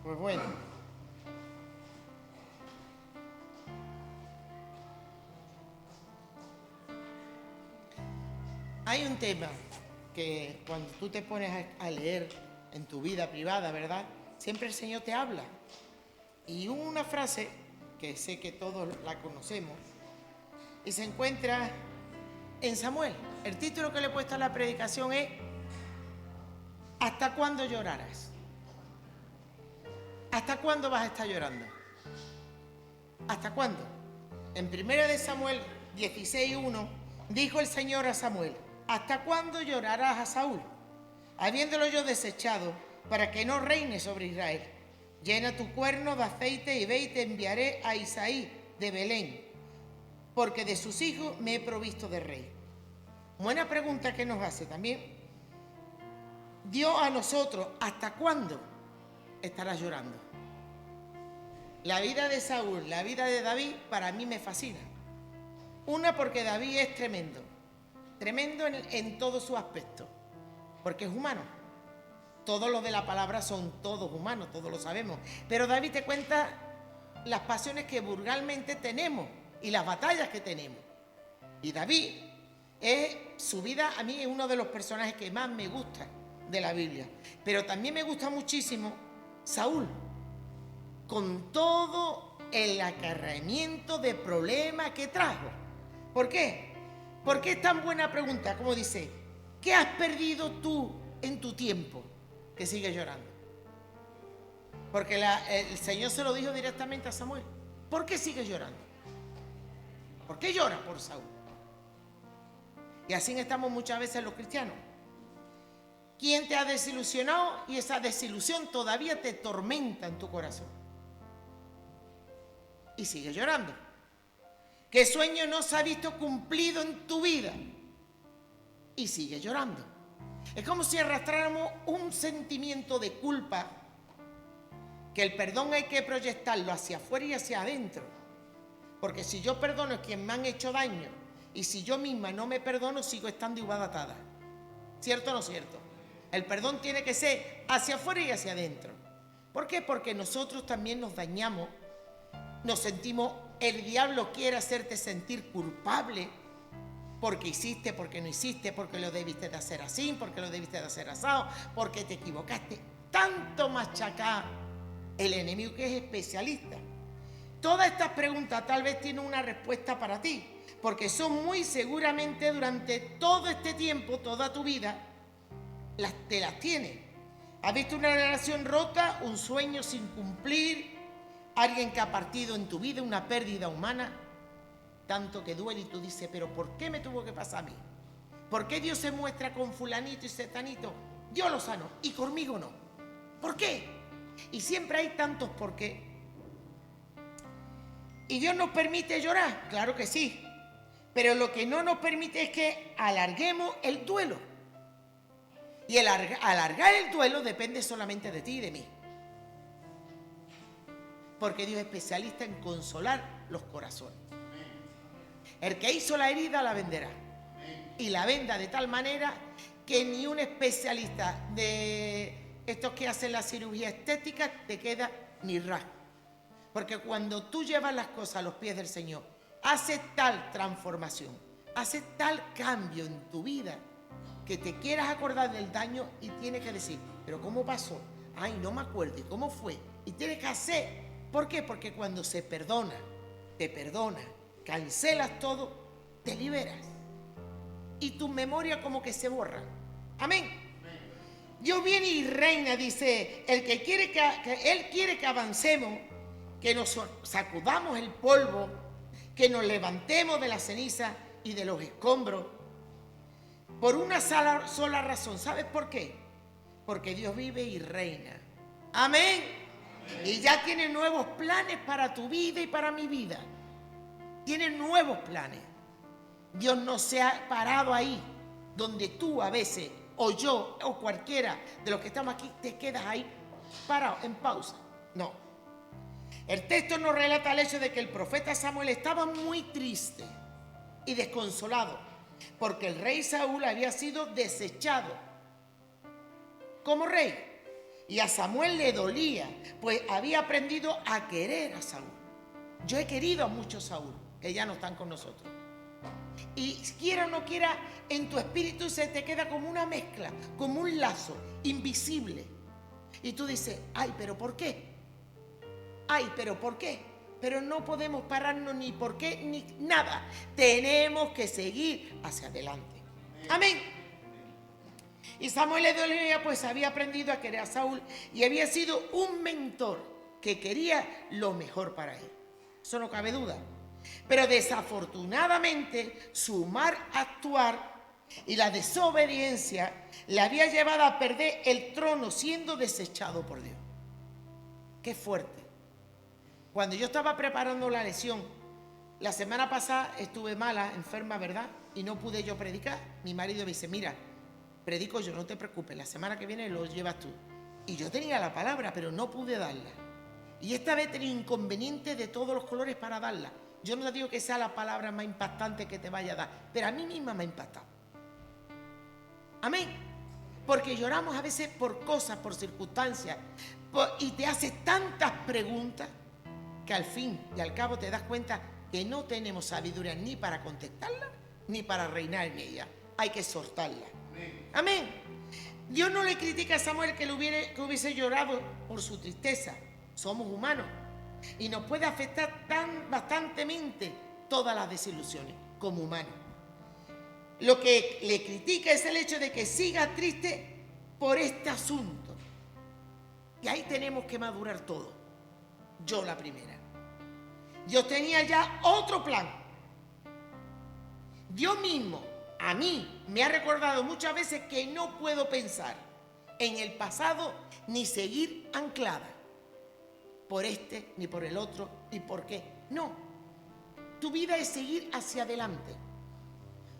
Pues bueno, hay un tema que cuando tú te pones a leer en tu vida privada, ¿verdad? Siempre el Señor te habla. Y una frase que sé que todos la conocemos y se encuentra en Samuel. El título que le he puesto a la predicación es ¿hasta cuándo llorarás? ¿Hasta cuándo vas a estar llorando? ¿Hasta cuándo? En 1 Samuel 16:1 dijo el Señor a Samuel: ¿hasta cuándo llorarás a Saúl, habiéndolo yo desechado, para que no reine sobre Israel? Llena tu cuerno de aceite y ve y te enviaré a Isaí de Belén, porque de sus hijos me he provisto de rey. Buena pregunta que nos hace también. Dios a nosotros, ¿hasta cuándo estarás llorando? La vida de Saúl, la vida de David, para mí me fascina. Una, porque David es tremendo, tremendo en todo su aspecto, porque es humano. Todos los de la palabra son todos humanos, todos lo sabemos. Pero David te cuenta las pasiones que vulgarmente tenemos y las batallas que tenemos. Y David, su vida a mí es uno de los personajes que más me gusta de la Biblia. Pero también me gusta muchísimo Saúl, con todo el acarreamiento de problemas que trajo. ¿Por qué? Porque es tan buena pregunta como dice: ¿qué has perdido tú en tu tiempo que sigues llorando? Porque el Señor se lo dijo directamente a Samuel. ¿Por qué sigues llorando? ¿Por qué lloras por Saúl? Y así estamos muchas veces los cristianos. ¿Quién te ha desilusionado? Y esa desilusión todavía te tormenta en tu corazón. Y sigues llorando. ¿Qué sueño no se ha visto cumplido en tu vida? Y sigues llorando. Es como si arrastráramos un sentimiento de culpa, que el perdón hay que proyectarlo hacia afuera y hacia adentro. Porque si yo perdono a quien me han hecho daño, y si yo misma no me perdono, sigo estando igual atada. ¿Cierto o no cierto? El perdón tiene que ser hacia afuera y hacia adentro. ¿Por qué? Porque nosotros también nos dañamos, nos sentimos, el diablo quiere hacerte sentir culpable porque hiciste, porque no hiciste, porque lo debiste de hacer así, porque lo debiste de hacer asado, porque te equivocaste. Tanto machacar el enemigo, que es especialista. Todas estas preguntas tal vez tienen una respuesta para ti, porque son muy seguramente durante todo este tiempo, toda tu vida, te las tienes. ¿Has visto una relación rota, un sueño sin cumplir, alguien que ha partido en tu vida, una pérdida humana? Tanto que duele y tú dices: ¿pero por qué me tuvo que pasar a mí? ¿Por qué Dios se muestra con fulanito y setanito? Dios lo sanó y conmigo no. ¿Por qué? Y siempre hay tantos por qué. ¿Y Dios nos permite llorar? Claro que sí. Pero lo que no nos permite es que alarguemos el duelo. Y el alargar el duelo depende solamente de ti y de mí. Porque Dios es especialista en consolar los corazones. El que hizo la herida la venderá. Y la venda de tal manera que ni un especialista de estos que hacen la cirugía estética te queda ni rasgo. Porque cuando tú llevas las cosas a los pies del Señor, hace tal transformación, hace tal cambio en tu vida, que te quieras acordar del daño y tienes que decir: ¿pero cómo pasó? Ay, no me acuerdo. ¿Y cómo fue? Y tienes que hacer. ¿Por qué? Porque cuando se perdona, te perdona, cancelas todo, te liberas. Y tu memoria como que se borra. Amén. Dios viene y reina, dice, Él quiere que avancemos, que nos sacudamos el polvo, que nos levantemos de la ceniza y de los escombros, por una sola razón. ¿Sabes por qué? Porque Dios vive y reina. Amén. Y ya tiene nuevos planes para tu vida y para mi vida. Tiene nuevos planes. Dios no se ha parado ahí, donde tú a veces, o yo, o cualquiera de los que estamos aquí, te quedas ahí parado, en pausa. No. El texto nos relata el hecho de que el profeta Samuel estaba muy triste y desconsolado, porque el rey Saúl había sido desechado como rey. Y a Samuel le dolía, pues había aprendido a querer a Saúl. Yo he querido a muchos Saúl, que ya no están con nosotros. Y quiera o no quiera, en tu espíritu se te queda como una mezcla, como un lazo invisible. Y tú dices, ay, pero ¿por qué? Ay, pero ¿por qué? Pero no podemos pararnos ni por qué ni nada. Tenemos que seguir hacia adelante. Amén. Y Samuel le dolía, pues había aprendido a querer a Saúl y había sido un mentor que quería lo mejor para él. Eso no cabe duda. Pero desafortunadamente su mal actuar y la desobediencia le había llevado a perder el trono siendo desechado por Dios. Qué fuerte. Cuando yo estaba preparando la lección, la semana pasada estuve mala, enferma, ¿verdad? Y no pude yo predicar. Mi marido me dice, mira, predico yo, no te preocupes, la semana que viene lo llevas tú. Y yo tenía la palabra, pero no pude darla. Y esta vez tenía inconveniente de todos los colores para darla. Yo no te digo que sea la palabra más impactante que te vaya a dar, pero a mí misma me ha impactado. Amén. Porque lloramos a veces por cosas, por circunstancias, y te haces tantas preguntas que al fin y al cabo te das cuenta que no tenemos sabiduría ni para contestarla, ni para reinar en ella. Hay que soltarla. Amén. Dios no le critica a Samuel que hubiese llorado por su tristeza. Somos humanos y nos puede afectar bastantemente todas las desilusiones como humanos. Lo que le critica es el hecho de que siga triste por este asunto. Y ahí tenemos que madurar todo. Yo la primera. Dios tenía ya otro plan. Dios mismo a mí me ha recordado muchas veces que no puedo pensar en el pasado ni seguir anclada por este, ni por el otro, ni por qué. No, tu vida es seguir hacia adelante.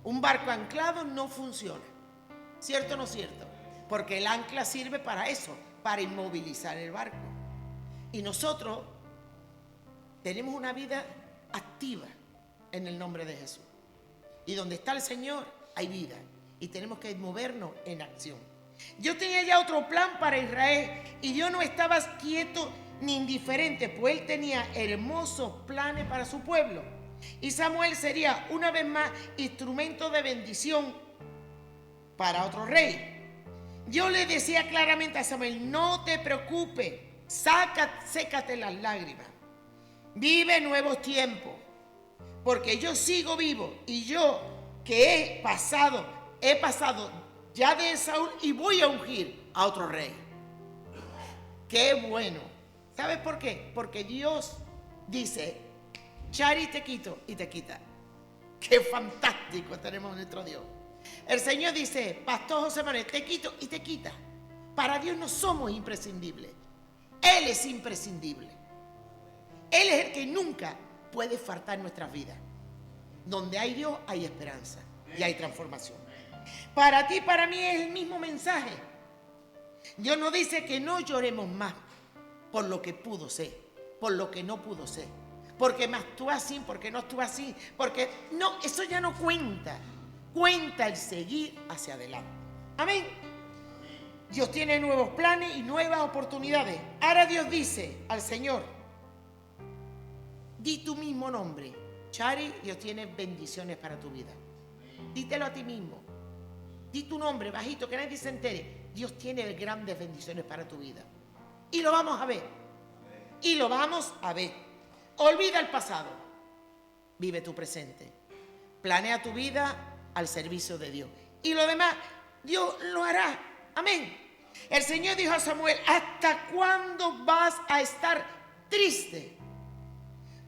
Un barco anclado no funciona. ¿Cierto o no cierto? Porque el ancla sirve para eso, para inmovilizar el barco. Y nosotros tenemos una vida activa en el nombre de Jesús. Y donde está el Señor hay vida. Y tenemos que movernos en acción. Yo tenía ya otro plan para Israel y Dios no estaba quieto ni indiferente, pues Él tenía hermosos planes para su pueblo. Y Samuel sería una vez más instrumento de bendición para otro rey. Dios le decía claramente a Samuel, no te preocupes, sécate las lágrimas, vive nuevos tiempos, porque yo sigo vivo y yo que he pasado ya de Saúl y voy a ungir a otro rey. Qué bueno. ¿Sabes por qué? Porque Dios dice, Chari, te quito y te quita. Qué fantástico tenemos nuestro Dios. El Señor dice, Pastor José Manuel, te quito y te quita. Para Dios no somos imprescindibles. Él es imprescindible. Él es el que nunca puede faltar en nuestras vidas. Donde hay Dios hay esperanza y hay transformación. Para ti y para mí es el mismo mensaje. Dios nos dice que no lloremos más por lo que pudo ser, por lo que no pudo ser, porque me actúa así, porque no actúa así, porque no, eso ya no cuenta. Cuenta el seguir hacia adelante. Amén. Dios tiene nuevos planes y nuevas oportunidades. Ahora Dios dice al Señor, di tu mismo nombre. Chari, Dios tiene bendiciones para tu vida. Dítelo a ti mismo. Di tu nombre bajito, que nadie se entere. Dios tiene grandes bendiciones para tu vida. Y lo vamos a ver. Y lo vamos a ver. Olvida el pasado. Vive tu presente. Planea tu vida al servicio de Dios. Y lo demás, Dios lo hará. Amén. El Señor dijo a Samuel, ¿hasta cuándo vas a estar triste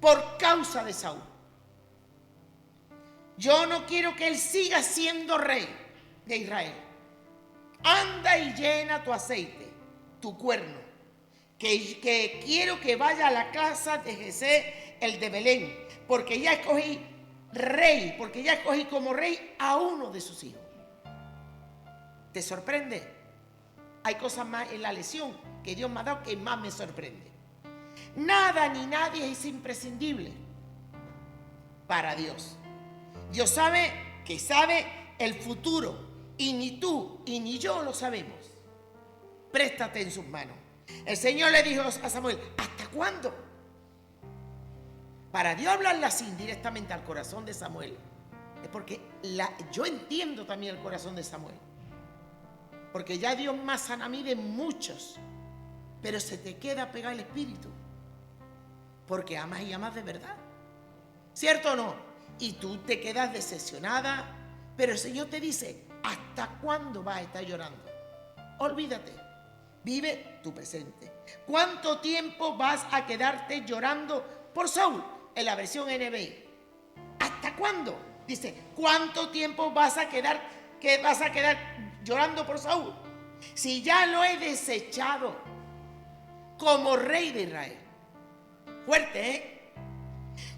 por causa de Saúl? Yo no quiero que él siga siendo rey de Israel. Anda y llena tu aceite, tu cuerno, que quiero que vaya a la casa de Jesé, el de Belén, porque ya escogí rey, porque ya escogí como rey a uno de sus hijos. ¿Te sorprende? Hay cosas más en la lección que Dios me ha dado que más me sorprende. Nada ni nadie es imprescindible para Dios. Dios sabe que sabe el futuro y ni tú y ni yo lo sabemos. préstate en sus manos. El Señor le dijo a Samuel, ¿hasta cuándo? Para Dios hablarle así directamente al corazón de Samuel, es porque yo entiendo también el corazón de Samuel. Porque ya Dios más sana a mí de muchos, pero se te queda pegado el espíritu. Porque amas y amas de verdad. ¿Cierto o no? Y tú te quedas decepcionada, pero el Señor te dice, ¿hasta cuándo vas a estar llorando? Olvídate, vive tu presente. ¿Cuánto tiempo vas a quedarte llorando por Saúl? En la versión NBI. ¿Hasta cuándo? Dice, ¿cuánto tiempo vas a quedar llorando por Saúl? Si ya lo he desechado como rey de Israel. Fuerte, ¿eh?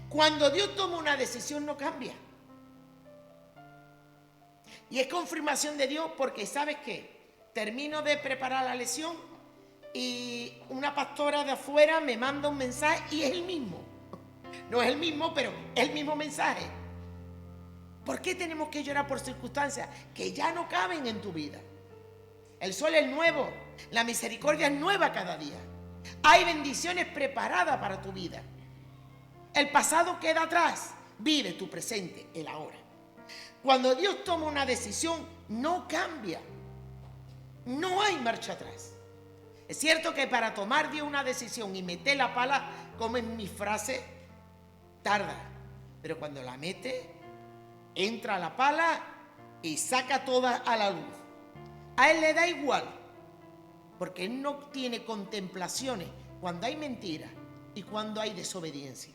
Cuando Dios toma una decisión no cambia. Y es confirmación de Dios porque, ¿sabes qué? Termino de preparar la lección y una pastora de afuera me manda un mensaje y es el mismo. No es el mismo, pero es el mismo mensaje. ¿Por qué tenemos que llorar por circunstancias que ya no caben en tu vida? El sol es nuevo, la misericordia es nueva cada día. Hay bendiciones preparadas para tu vida. El pasado queda atrás, vive tu presente, el ahora. Cuando Dios toma una decisión, no cambia. No hay marcha atrás. Es cierto que para tomar Dios una decisión y meter la pala, como en mi frase, tarda. Pero cuando la mete, entra la pala y saca toda a la luz. A Él le da igual, porque Él no tiene contemplaciones cuando hay mentira y cuando hay desobediencia.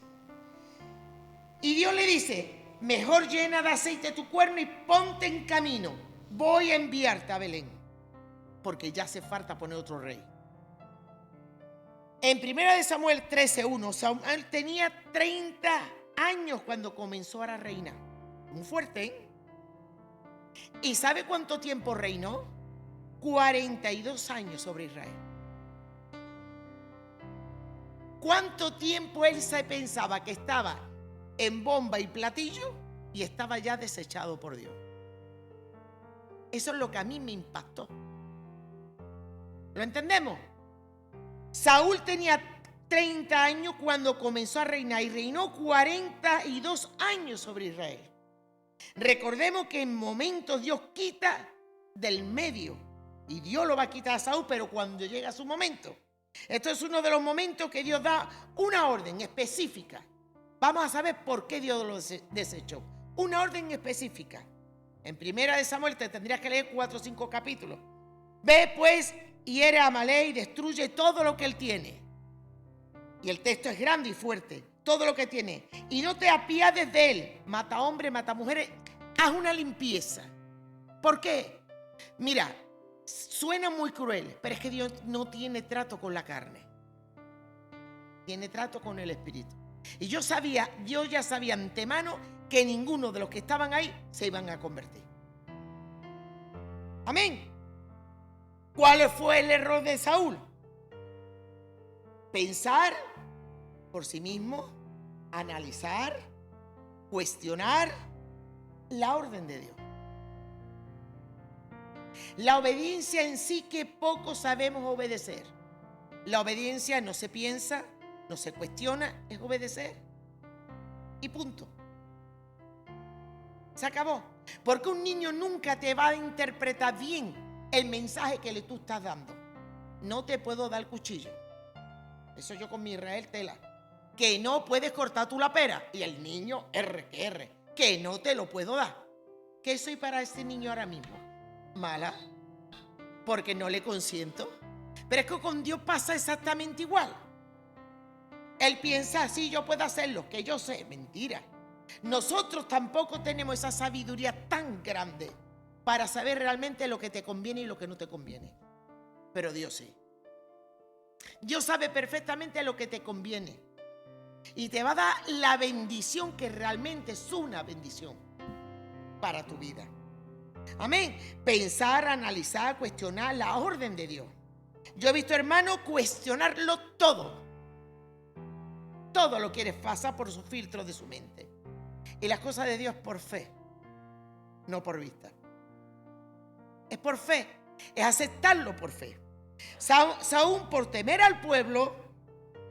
Y Dios le dice, mejor llena de aceite tu cuerno y ponte en camino. Voy a enviarte a Belén, porque ya hace falta poner otro rey. En 1 Samuel 13:1, Samuel tenía 30 años cuando comenzó a reinar. Muy fuerte, ¿eh? ¿Y sabe cuánto tiempo reinó? 42 años sobre Israel. ¿Cuánto tiempo él se pensaba que estaba en bomba y platillo y estaba ya desechado por Dios? Eso es lo que a mí me impactó. ¿Lo entendemos? Saúl tenía 30 años cuando comenzó a reinar y reinó 42 años sobre Israel. Recordemos que en momentos Dios quita del medio y Dios lo va a quitar a Saúl, pero cuando llega su momento. Esto es uno de los momentos que Dios da una orden específica. Vamos a saber por qué Dios lo desechó. Una orden específica. En 1 Samuel te tendrías que leer 4 o 5 capítulos. Ve pues, hiere a Amalek y destruye todo lo que él tiene. Y el texto es grande y fuerte. Todo lo que tiene. Y no te apiades de él. Mata hombres, mata mujeres. Haz una limpieza. ¿Por qué? Mira, suena muy cruel, pero es que Dios no tiene trato con la carne. Tiene trato con el espíritu. Y Dios ya sabía antemano que ninguno de los que estaban ahí se iban a convertir. Amén. ¿Cuál fue el error de Saúl? Pensar por sí mismo, analizar, cuestionar la orden de Dios. La obediencia en sí que poco sabemos obedecer. La obediencia no se piensa, no se cuestiona, es obedecer. Y punto. Se acabó. Porque un niño nunca te va a interpretar bien el mensaje que tú estás dando. No te puedo dar el cuchillo. Eso yo con mi Israel tela. Que no puedes cortar tú la pera. Y el niño, que no te lo puedo dar. ¿Qué soy para ese niño ahora mismo? Mala, porque no le consiento. Pero es que con Dios pasa exactamente igual. Él piensa, sí, yo puedo hacerlo, que yo sé. Mentira. Nosotros tampoco tenemos esa sabiduría tan grande para saber realmente lo que te conviene y lo que no te conviene. Pero Dios sí. Dios sabe perfectamente lo que te conviene y te va a dar la bendición que realmente es una bendición para tu vida. Amén. Pensar, analizar, cuestionar la orden de Dios. Yo he visto hermanos cuestionarlo todo. Todo lo quiere pasar por su filtro de su mente. Y las cosas de Dios por fe, no por vista. Es por fe, es aceptarlo por fe. Saúl, por temer al pueblo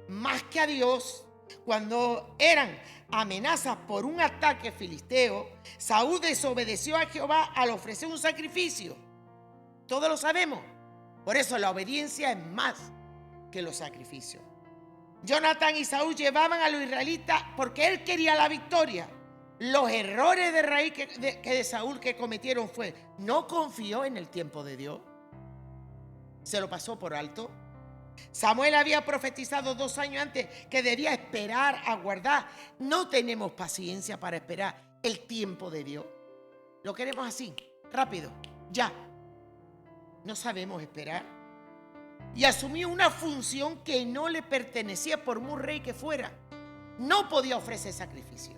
más que a Dios, cuando eran amenazas por un ataque filisteo, Saúl desobedeció a Jehová al ofrecer un sacrificio. Todos lo sabemos. Por eso la obediencia es más que los sacrificios. Jonatán y Saúl llevaban a los israelitas porque él quería la victoria. Los errores de raíz de Saúl que cometieron fue: no confió en el tiempo de Dios, se lo pasó por alto. Samuel había profetizado 2 años antes que debía esperar, aguardar. No tenemos paciencia para esperar el tiempo de Dios. Lo queremos así, rápido, ya. No sabemos esperar. Y asumió una función que no le pertenecía por muy rey que fuera. No podía ofrecer sacrificio.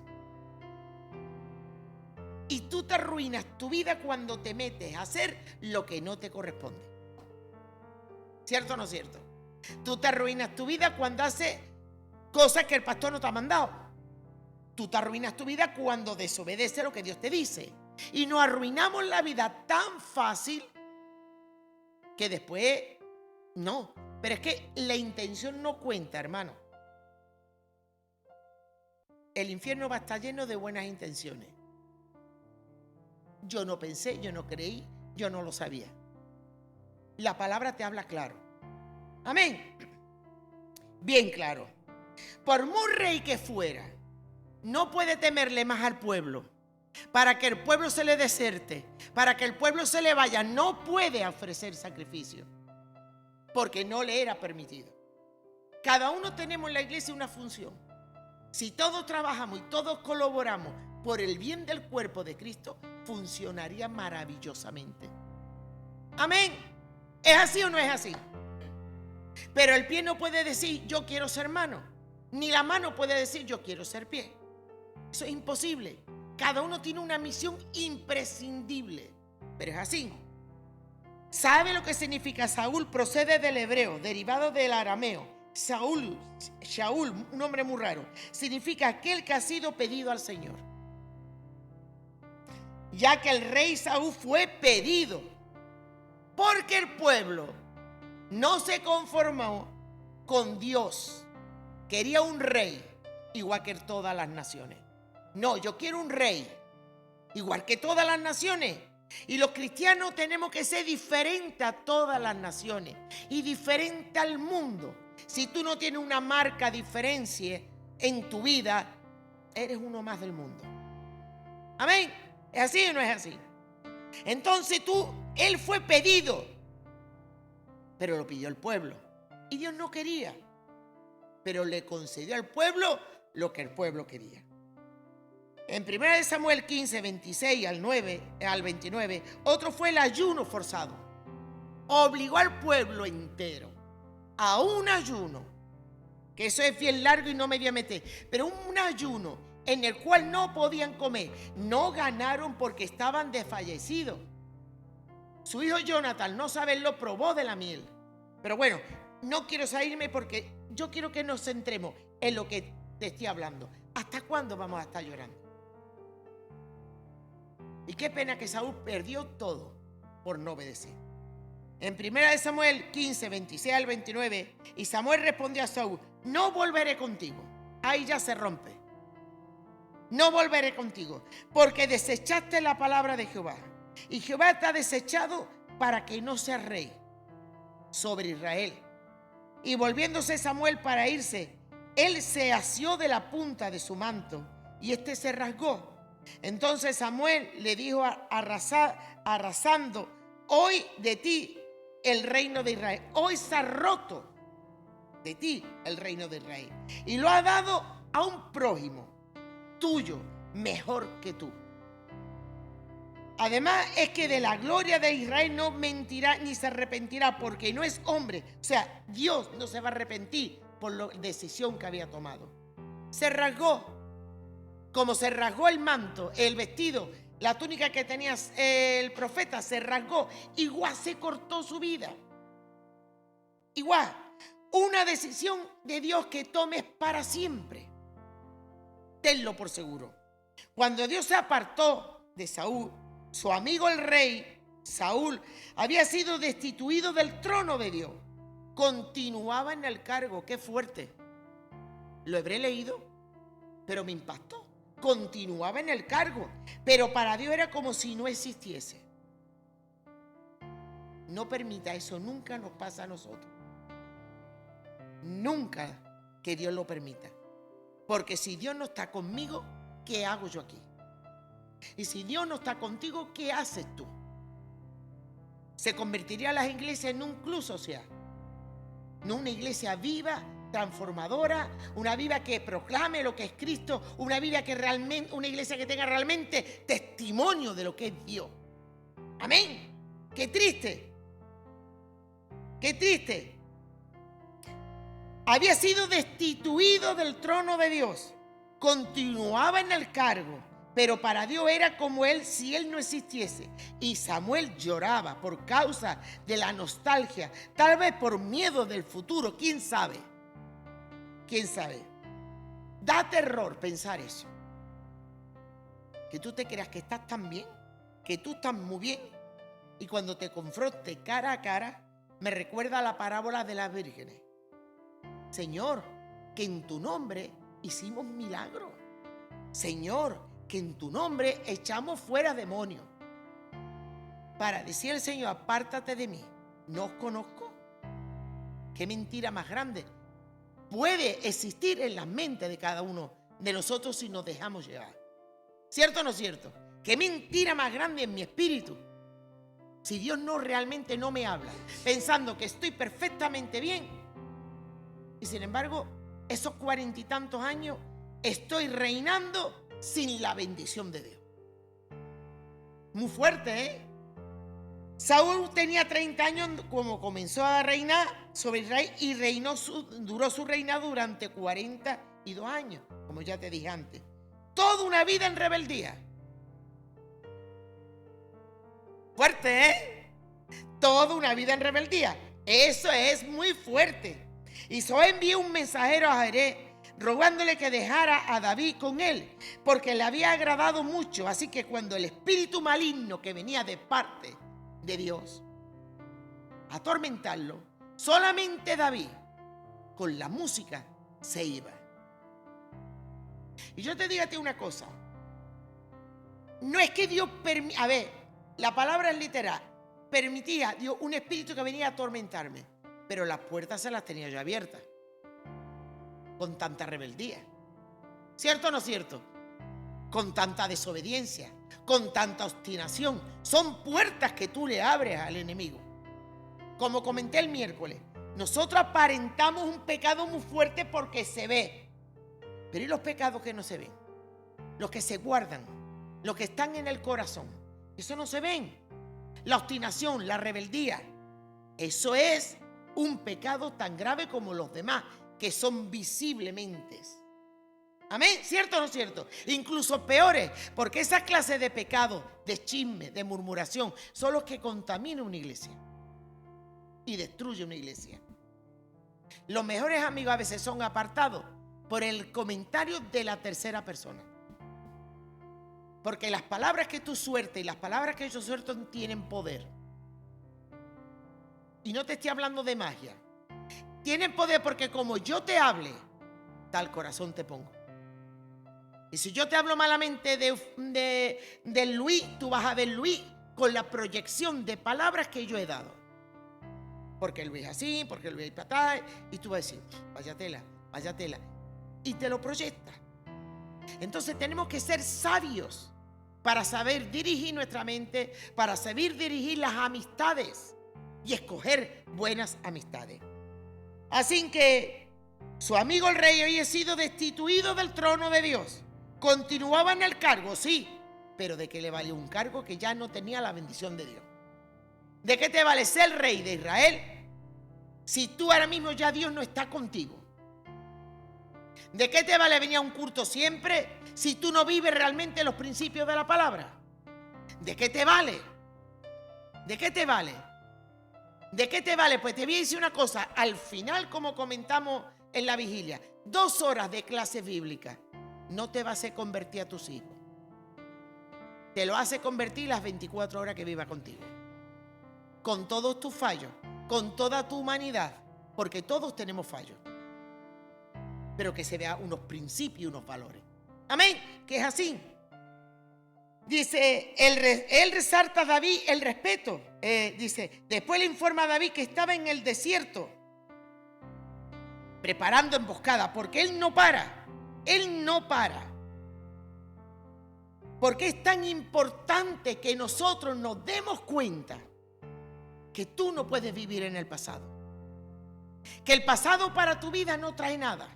Y tú te arruinas tu vida cuando te metes a hacer lo que no te corresponde. ¿Cierto o no cierto? Tú te arruinas tu vida cuando haces cosas que el pastor no te ha mandado. Tú te arruinas tu vida cuando desobedeces lo que Dios te dice. Y nos arruinamos la vida tan fácil que después no. Pero es que la intención no cuenta, hermano. El infierno va a estar lleno de buenas intenciones. Yo no pensé, yo no creí, yo no lo sabía. La palabra te habla claro. Amén. Bien claro. Por muy rey que fuera, no puede temerle más al pueblo. Para que el pueblo se le deserte, para que el pueblo se le vaya, no puede ofrecer sacrificio, porque no le era permitido. Cada uno tenemos en la iglesia una función. Si todos trabajamos y todos colaboramos por el bien del cuerpo de Cristo, funcionaría maravillosamente. Amén. ¿Es así o no es así? Pero el pie no puede decir yo quiero ser mano, ni la mano puede decir yo quiero ser pie. Eso es imposible. Cada uno tiene una misión imprescindible, pero es así. ¿Sabe lo que significa Saúl? Procede del hebreo, derivado del arameo. Shaul, un nombre muy raro, significa aquel que ha sido pedido al Señor. Ya que el rey Saúl fue pedido, porque el pueblo no se conformó con Dios. Quería un rey igual que todas las naciones. No, yo quiero un rey igual que todas las naciones. Y los cristianos tenemos que ser diferentes a todas las naciones y diferente al mundo. Si tú no tienes una marca diferencia en tu vida, eres uno más del mundo. Amén. ¿Es así o no es así? Entonces él fue pedido, pero lo pidió el pueblo. Y Dios no quería, pero le concedió al pueblo lo que el pueblo quería. En 1 Samuel 15, 26 al 29, otro fue el ayuno forzado. Obligó al pueblo entero a un ayuno, que eso es bien largo y no me voy a meter, pero un ayuno en el cual no podían comer. No ganaron porque estaban desfallecidos. Su hijo Jonatán, no saberlo, probó de la miel. Pero bueno, no quiero salirme porque yo quiero que nos centremos en lo que te estoy hablando. ¿Hasta cuándo vamos a estar llorando? Y qué pena que Saúl perdió todo por no obedecer. En 1 Samuel 15, 26 al 29, y Samuel respondió a Saúl: no volveré contigo. Ahí ya se rompe. No volveré contigo, porque desechaste la palabra de Jehová. Y Jehová te ha desechado para que no seas rey sobre Israel. Y volviéndose Samuel para irse, él se asió de la punta de su manto, y este se rasgó. Entonces Samuel le dijo arrasando: hoy de ti el reino de Israel. Hoy se ha roto de ti el reino de Israel, y lo ha dado a un prójimo tuyo mejor que tú. Además es que de la gloria de Israel no mentirá ni se arrepentirá, porque no es hombre. O sea, Dios no se va a arrepentir por la decisión que había tomado. Se rasgó, como se rasgó el manto, el vestido, la túnica que tenía el profeta, se rasgó. Igual se cortó su vida. Igual, una decisión de Dios que tomes para siempre. Tenlo por seguro. Cuando Dios se apartó de Saúl, su amigo el rey Saúl había sido destituido del trono de Dios. continuaba en el cargo. ¡Qué fuerte! Lo habré leído, pero me impactó. Continuaba en el cargo, pero para Dios era como si no existiese. No permita eso, nunca nos pasa a nosotros. Nunca que Dios lo permita. Porque si Dios no está conmigo, ¿qué hago yo aquí? Y si Dios no está contigo, ¿qué haces tú? Se convertiría las iglesias en un club social. No una iglesia viva, transformadora, una vida que proclame lo que es Cristo, una iglesia que tenga realmente testimonio de lo que es Dios. Amén. Qué triste. Qué triste. Había sido destituido del trono de Dios. Continuaba en el cargo, pero para Dios era como si él no existiese. Y Samuel lloraba por causa de la nostalgia, tal vez por miedo del futuro, quién sabe. ¿Quién sabe? Da terror pensar eso. Que tú te creas que estás tan bien, que tú estás muy bien, y cuando te confronte cara a cara, me recuerda a la parábola de las vírgenes. Señor, que en tu nombre hicimos milagros. Señor, que en tu nombre echamos fuera demonios. Para decir al Señor, apártate de mí, no os conozco. Qué mentira más grande puede existir en la mente de cada uno de nosotros si nos dejamos llevar. ¿Cierto o no cierto? Qué mentira más grande en mi espíritu. Si Dios realmente no me habla, pensando que estoy perfectamente bien, y sin embargo, esos 40 y tantos años estoy reinando sin la bendición de Dios. Muy fuerte, ¿eh? Saúl tenía 30 años como comenzó a reinar sobre Israel y duró su reinado durante 42 años, como ya te dije antes. Toda una vida en rebeldía. Fuerte, ¿eh? Toda una vida en rebeldía. Eso es muy fuerte. Y Saúl envió un mensajero a Jerez rogándole que dejara a David con él, porque le había agradado mucho. Así que cuando el espíritu maligno que venía de parte de Dios a atormentarlo, solamente David con la música se iba. Y yo te digo a ti una cosa, no es que Dios a ver, la palabra es literal, permitía Dios un espíritu que venía a atormentarme, pero las puertas se las tenía yo abiertas con tanta rebeldía. ¿Cierto o no cierto? Con tanta desobediencia, con tanta obstinación. Son puertas que tú le abres al enemigo. Como comenté el miércoles, nosotros aparentamos un pecado muy fuerte porque se ve. Pero ¿y los pecados que no se ven? Los que se guardan, los que están en el corazón. Eso no se ven. La obstinación, la rebeldía, eso es un pecado tan grave como los demás, que son visiblemente. Amén, ¿cierto o no cierto? Incluso peores, porque esa clase de pecado, de chisme, de murmuración, son los que contaminan una iglesia y destruyen una iglesia. Los mejores amigos a veces son apartados por el comentario de la tercera persona. Porque las palabras que tú sueltas y las palabras que yo suelto tienen poder. Y no te estoy hablando de magia. Tienen poder porque como yo te hable, tal corazón te pongo. Y si yo te hablo malamente de Luis, tú vas a ver Luis con la proyección de palabras que yo he dado. Porque Luis es así, porque Luis es patá, y tú vas a decir, vaya tela, vaya tela. Y te lo proyectas. Entonces tenemos que ser sabios para saber dirigir nuestra mente, para saber dirigir las amistades y escoger buenas amistades. Así que su amigo el rey había sido destituido del trono de Dios. Continuaba en el cargo, sí, pero ¿de qué le valió un cargo que ya no tenía la bendición de Dios? ¿De qué te vale ser rey de Israel si tú ahora mismo ya Dios no está contigo? ¿De qué te vale venir a un culto siempre si tú no vives realmente los principios de la palabra? ¿De qué te vale? ¿De qué te vale? ¿De qué te vale? Pues te voy a decir una cosa. Al final, como comentamos en la vigilia, 2 horas de clase bíblica no te va a hacer convertir a tus hijos. Te lo hace convertir las 24 horas que viva contigo. Con todos tus fallos, con toda tu humanidad. porque todos tenemos fallos, pero que se vea unos principios y unos valores. Amén, que es así. Dice, él resalta a David el respeto. Dice, después le informa a David que estaba en el desierto preparando emboscada, porque él no para. Porque es tan importante que nosotros nos demos cuenta que tú no puedes vivir en el pasado, que el pasado para tu vida no trae nada,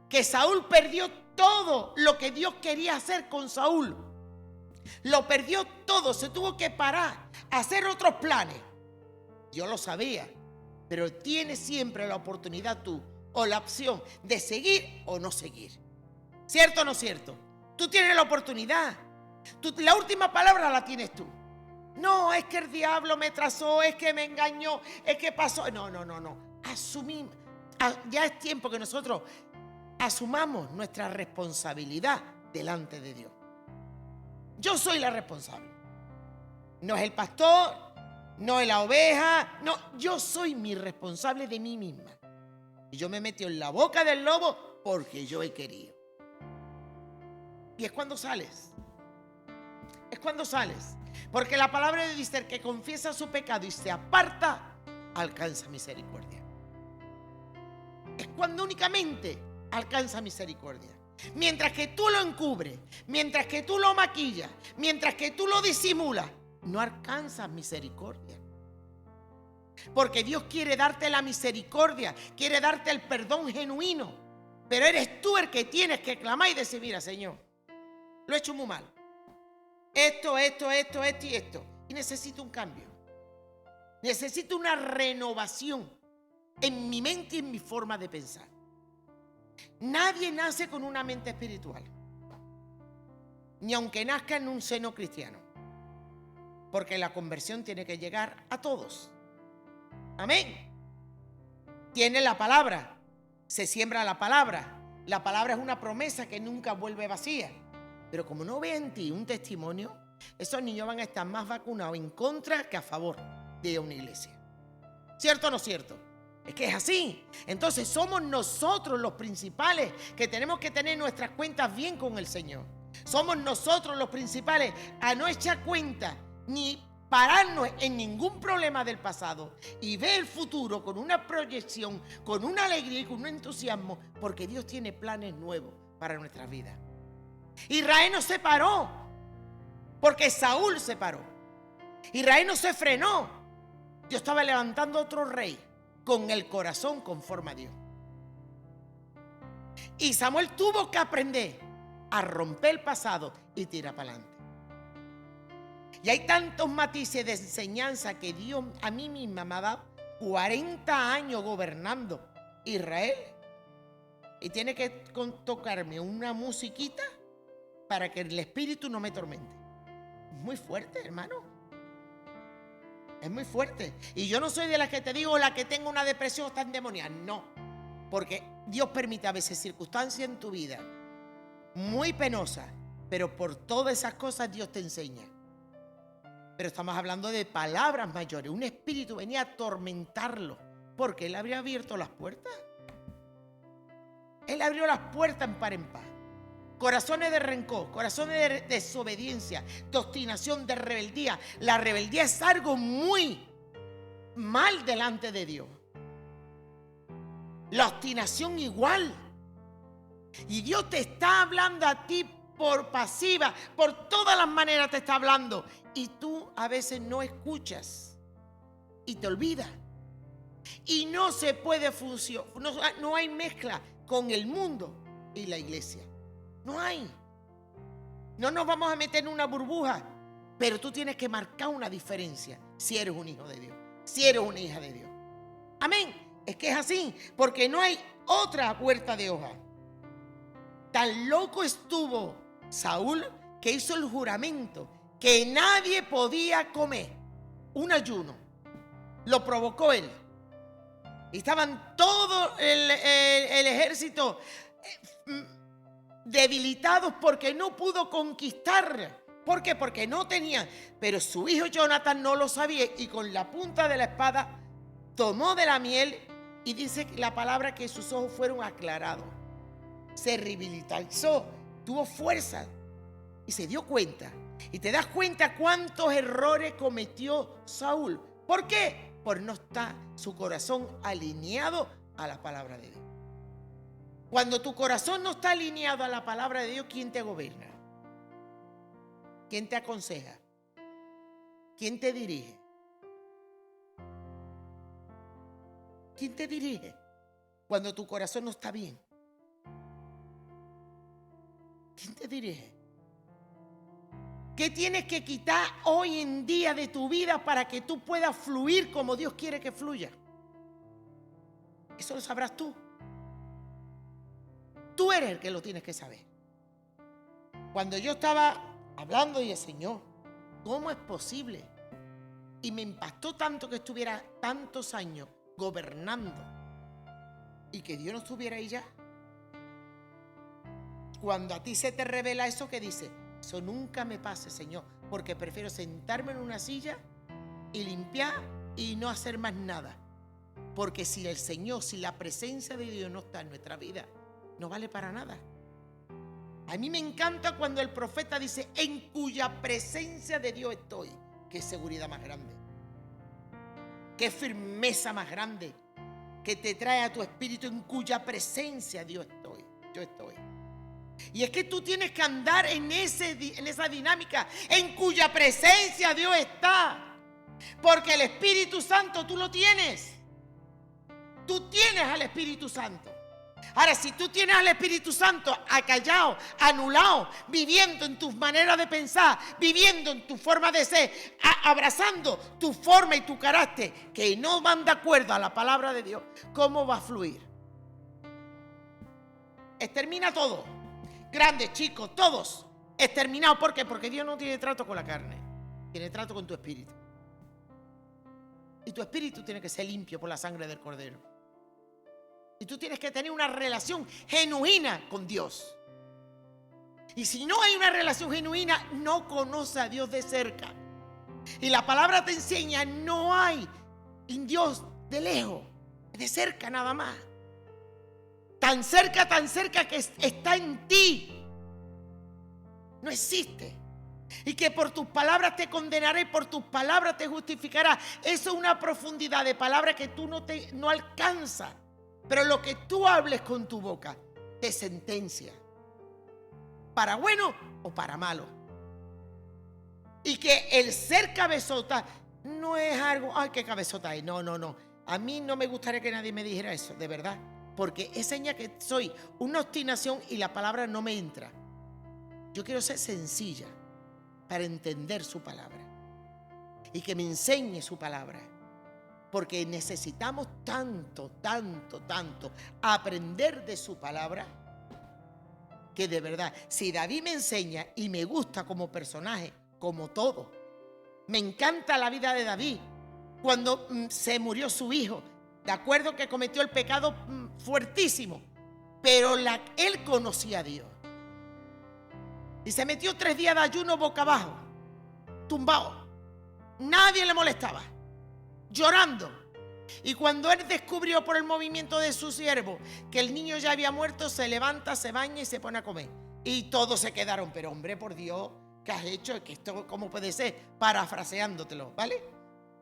que Saúl perdió todo lo que Dios quería hacer con Saúl. Lo perdió todo, se tuvo que parar, hacer otros planes. Yo lo sabía, pero tienes siempre la oportunidad tú, o la opción de seguir o no seguir. ¿Cierto o no cierto? Tú tienes la oportunidad. La última palabra la tienes tú. No, es que el diablo me trazó, es que me engañó, es que pasó. No. Asumimos. Ya es tiempo que nosotros asumamos nuestra responsabilidad delante de Dios. Yo soy la responsable. No es el pastor, no es la oveja, no, yo soy mi responsable de mí misma. Y yo me metí en la boca del lobo porque yo he querido. Y es cuando sales. Es cuando sales. Porque la palabra de Dios dice: el que confiesa su pecado y se aparta, alcanza misericordia. Es cuando únicamente alcanza misericordia. Mientras que tú lo encubres, mientras que tú lo maquillas, mientras que tú lo disimulas, no alcanzas misericordia. Porque Dios quiere darte la misericordia, quiere darte el perdón genuino. Pero eres tú el que tienes que clamar y decir: mira, Señor, lo he hecho muy mal. Esto y esto. Y necesito un cambio. Necesito una renovación en mi mente y en mi forma de pensar. Nadie nace con una mente espiritual, ni aunque nazca en un seno cristiano, porque la conversión tiene que llegar a todos. Amén. Tiene la palabra, se siembra la palabra. La palabra es una promesa que nunca vuelve vacía. Pero como no ve en ti un testimonio, esos niños van a estar más vacunados en contra que a favor de una iglesia. ¿Cierto o no cierto? Es que es así. Entonces somos nosotros los principales que tenemos que tener nuestras cuentas bien con el Señor. Somos nosotros los principales a no echar cuenta ni pararnos en ningún problema del pasado y ver el futuro con una proyección, con una alegría y con un entusiasmo, porque Dios tiene planes nuevos para nuestras vidas. Israel no se paró porque Saúl se paró. Israel no se frenó. Dios estaba levantando otro rey con el corazón conforme a Dios. Y Samuel tuvo que aprender a romper el pasado y tirar para adelante. Y hay tantos matices de enseñanza que Dios a mí misma me ha dado 40 años gobernando Israel. Y tiene que tocarme una musiquita para que el espíritu no me tormente. Es muy fuerte, hermano. Es muy fuerte. Y yo no soy de las que te digo la que tengo una depresión o está endemoniada. No. Porque Dios permite a veces circunstancias en tu vida muy penosas, pero por todas esas cosas Dios te enseña. Pero estamos hablando de palabras mayores. Un espíritu venía a atormentarlo porque él habría abierto las puertas. Él abrió las puertas en par en par. Corazones de rencor, corazones de desobediencia, de obstinación, de rebeldía. La rebeldía es algo muy mal delante de Dios. La obstinación igual. Y Dios te está hablando a ti por pasiva, por todas las maneras te está hablando. Y tú a veces no escuchas y te olvidas. Y no se puede funcionar, no hay mezcla con el mundo y la iglesia. No hay. No nos vamos a meter en una burbuja, pero tú tienes que marcar una diferencia si eres un hijo de Dios, si eres una hija de Dios. Amén. Es que es así, porque no hay otra vuelta de hoja. Tan loco estuvo Saúl que hizo el juramento que nadie podía comer. Un ayuno. Lo provocó él. Y estaban todo el ejército debilitados porque no pudo conquistar. ¿Por qué? Porque no tenían. Pero su hijo Jonathan no lo sabía y con la punta de la espada tomó de la miel Y dice la palabra que sus ojos fueron aclarados. Se revitalizó, tuvo fuerza y se dio cuenta. Y te das cuenta cuántos errores cometió Saúl. ¿Por qué? Por no estar su corazón alineado a la palabra de Dios. Cuando tu corazón no está alineado a la palabra de Dios, ¿quién te gobierna? ¿Quién te aconseja? ¿Quién te dirige? ¿Quién te dirige cuando tu corazón no está bien? ¿Quién te dirige? ¿Qué tienes que quitar hoy en día de tu vida para que tú puedas fluir como Dios quiere que fluya? Eso lo sabrás tú. Tú eres el que lo tienes que saber. Cuando yo estaba hablando, dije, Señor, ¿cómo es posible? Y me impactó tanto que estuviera tantos años gobernando y que Dios no estuviera ahí ya. Cuando a ti se te revela eso, que dice, eso nunca me pase, Señor, porque prefiero sentarme en una silla y limpiar y no hacer más nada. Porque si el Señor, si la presencia de Dios no está en nuestra vida, no vale para nada. A mí me encanta cuando el profeta dice, en cuya presencia de Dios estoy. Qué seguridad más grande. Qué firmeza más grande que te trae a tu espíritu, en cuya presencia Dios estoy. Yo estoy. Y es que tú tienes que andar en esa dinámica, en cuya presencia Dios está. Porque el Espíritu Santo tú lo tienes. Tú tienes al Espíritu Santo. Ahora, si tú tienes al Espíritu Santo acallado, anulado, viviendo en tus maneras de pensar, viviendo en tu forma de ser, abrazando tu forma y tu carácter, que no van de acuerdo a la palabra de Dios, ¿cómo va a fluir? Extermina todo. Grandes, chicos, todos. Exterminado. ¿Por qué? Porque Dios no tiene trato con la carne. Tiene trato con tu espíritu. Y tu espíritu tiene que ser limpio por la sangre del Cordero. Y tú tienes que tener una relación genuina con Dios. Y si no hay una relación genuina, no conoce a Dios de cerca. Y la palabra te enseña, no hay en Dios de lejos, de cerca nada más. Tan cerca que está en ti. No existe. Y que por tus palabras te condenaré, por tus palabras te justificará. Eso es una profundidad de palabra que tú no alcanzas. Pero lo que tú hables con tu boca te sentencia. Para bueno o para malo. Y que el ser cabezota no es algo, ay, qué cabezota es. No. A mí no me gustaría que nadie me dijera eso, de verdad. Porque es señal que soy una obstinación y la palabra no me entra. Yo quiero ser sencilla para entender su palabra. Y que me enseñe su palabra. Porque necesitamos tanto aprender de su palabra, que de verdad, si David me enseña y me gusta como personaje, como todo, me encanta la vida de David, cuando se murió su hijo, de acuerdo que cometió el pecado fuertísimo, pero él conocía a Dios. Y se metió 3 días de ayuno boca abajo, tumbado. Nadie le molestaba. Llorando. Y cuando él descubrió por el movimiento de su siervo que el niño ya había muerto, se levanta, se baña y se pone a comer. Y todos se quedaron, pero hombre, por Dios, ¿qué has hecho? ¿Que esto cómo puede ser? Parafraseándotelo, ¿vale?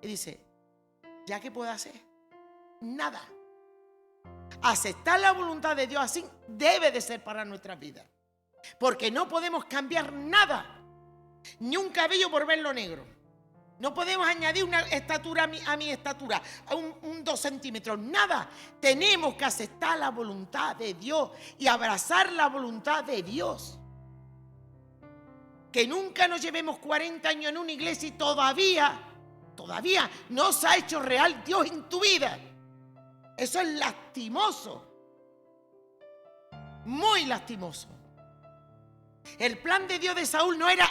Y dice, ¿ya qué puedo hacer? Nada. Aceptar la voluntad de Dios así debe de ser para nuestras vidas. Porque no podemos cambiar nada. Ni un cabello por verlo negro. No podemos añadir una estatura a mi estatura, a un 2 centímetros, nada. Tenemos que aceptar la voluntad de Dios y abrazar la voluntad de Dios. Que nunca nos llevemos 40 años en una iglesia y todavía no se ha hecho real Dios en tu vida. Eso es lastimoso, muy lastimoso. El plan de Dios de Saúl no era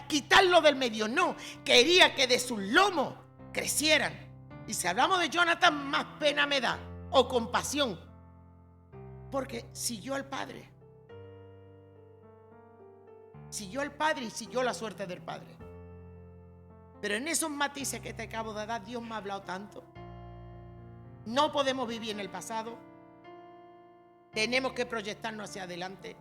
quitarlo del medio, no. Quería que de sus lomos crecieran. Y si hablamos de Jonathan, más pena me da, o compasión, porque siguió al Padre. Siguió al Padre y siguió la suerte del Padre. Pero en esos matices que te acabo de dar, Dios me ha hablado tanto. No podemos vivir en el pasado. Tenemos que proyectarnos hacia adelante.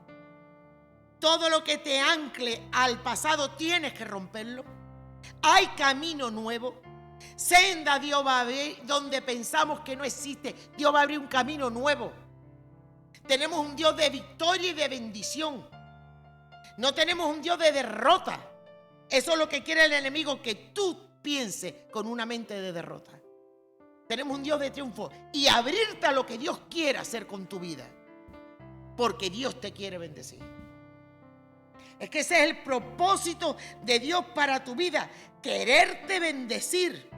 Todo lo que te ancle al pasado tienes que romperlo. Hay camino nuevo. Senda Dios va a abrir donde pensamos que no existe. Dios va a abrir un camino nuevo. Tenemos un Dios de victoria y de bendición. No tenemos un Dios de derrota. Eso es lo que quiere el enemigo, que tú pienses con una mente de derrota. Tenemos un Dios de triunfo y abrirte a lo que Dios quiere hacer con tu vida. Porque Dios te quiere bendecir. Es que ese es el propósito de Dios para tu vida, quererte bendecir.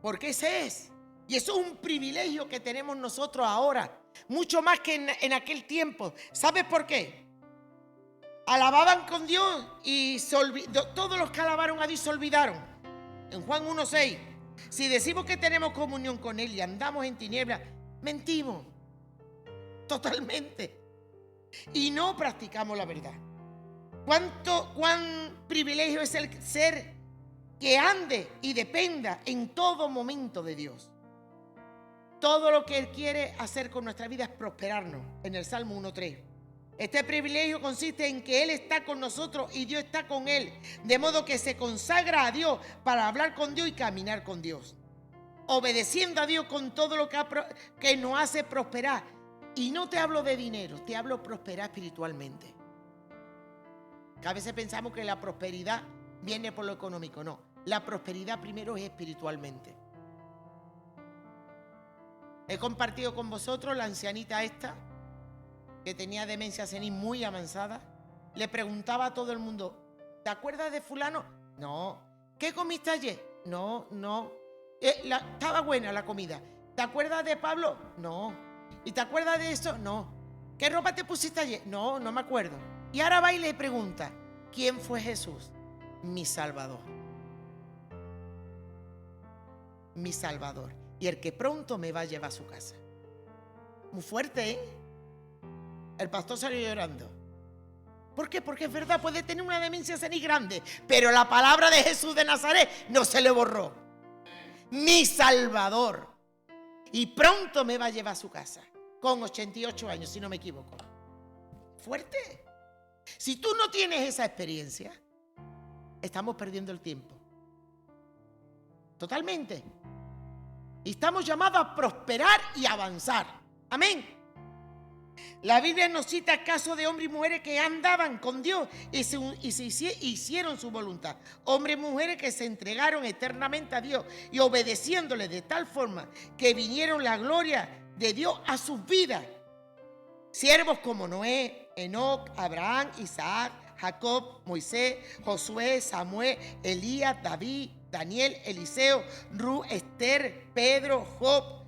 Porque ese es. Y eso es un privilegio que tenemos nosotros ahora, mucho más que en aquel tiempo. ¿Sabes por qué? Alababan con Dios y todos los que alabaron a Dios se olvidaron. En Juan 1:6, si decimos que tenemos comunión con Él y andamos en tinieblas, mentimos totalmente y no practicamos la verdad. ¿Cuán privilegio es el ser que ande y dependa en todo momento de Dios? Todo lo que Él quiere hacer con nuestra vida es prosperarnos. En el Salmo 1:3. Este privilegio consiste en que Él está con nosotros y Dios está con Él. De modo que se consagra a Dios para hablar con Dios y caminar con Dios. Obedeciendo a Dios con todo lo que nos hace prosperar. Y no te hablo de dinero, te hablo de prosperar espiritualmente. Que a veces pensamos que la prosperidad viene por lo económico. No, la prosperidad primero es espiritualmente. He compartido con vosotros la ancianita esta, que tenía demencia senil muy avanzada. Le preguntaba a todo el mundo, ¿te acuerdas de fulano? No. ¿Qué comiste ayer? No. Estaba buena la comida. ¿Te acuerdas de Pablo? No. ¿Y te acuerdas de eso? No. ¿Qué ropa te pusiste ayer? No me acuerdo. Y ahora va y le pregunta, ¿quién fue Jesús? Mi Salvador. Mi Salvador. Y el que pronto me va a llevar a su casa. Muy fuerte, ¿eh? El pastor salió llorando. ¿Por qué? Porque es verdad, puede tener una demencia senil grande, pero la palabra de Jesús de Nazaret no se le borró. Mi Salvador. Y pronto me va a llevar a su casa. Con 88 años, si no me equivoco. Fuerte. Si tú no tienes esa experiencia, estamos perdiendo el tiempo. Totalmente. Y estamos llamados a prosperar y avanzar. Amén. La Biblia nos cita casos de hombres y mujeres que andaban con Dios y hicieron su voluntad. Hombres y mujeres que se entregaron eternamente a Dios y obedeciéndole de tal forma que vinieron la gloria de Dios a sus vidas. Siervos como Noé, Enoc, Abraham, Isaac, Jacob, Moisés, Josué, Samuel, Elías, David, Daniel, Eliseo, Ruth, Esther, Pedro, Job,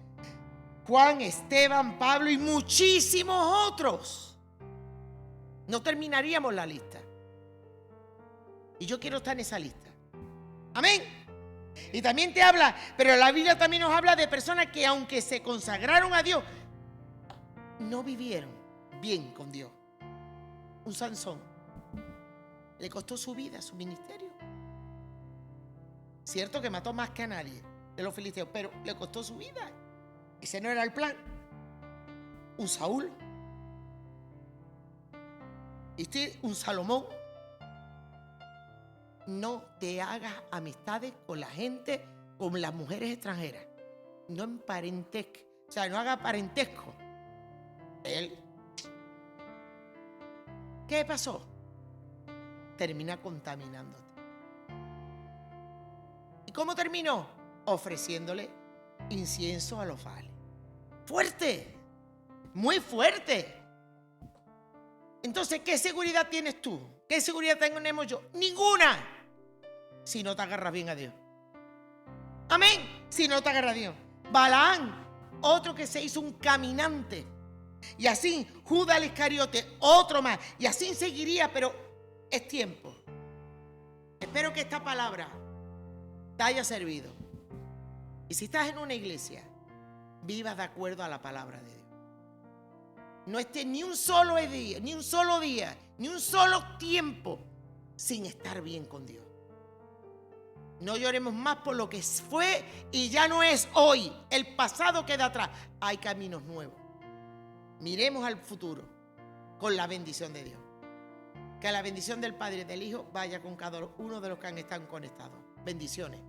Juan, Esteban, Pablo y muchísimos otros. No terminaríamos la lista. Y yo quiero estar en esa lista. Amén. Y también te habla, pero la Biblia también nos habla de personas que aunque se consagraron a Dios, no vivieron bien con Dios. Un Sansón. Le costó su vida, su ministerio. Cierto que mató más que a nadie de los filisteos, pero le costó su vida. Ese no era el plan. Un Saúl. Un Salomón. No te hagas amistades con la gente, con las mujeres extranjeras. No emparentesco. O sea, no haga parentesco. Él. ¿Qué pasó? Termina contaminándote. ¿Y cómo terminó? Ofreciéndole incienso a los Baales. Fuerte, muy fuerte. Entonces, ¿qué seguridad tienes tú? ¿Qué seguridad tenemos yo? Ninguna. Si no te agarras bien a Dios. Amén. Si no te agarras a Dios. Balaán, otro que se hizo un caminante. Y así, Judas el Iscariote, otro más. Y así seguiría, pero es tiempo. Espero que esta palabra te haya servido. Y si estás en una iglesia, vivas de acuerdo a la palabra de Dios. No estés ni un solo día, ni un solo tiempo sin estar bien con Dios. No lloremos más por lo que fue y ya no es hoy. El pasado queda atrás. Hay caminos nuevos. Miremos al futuro con la bendición de Dios. Que la bendición del Padre y del Hijo vaya con cada uno de los que han estado conectados. Bendiciones.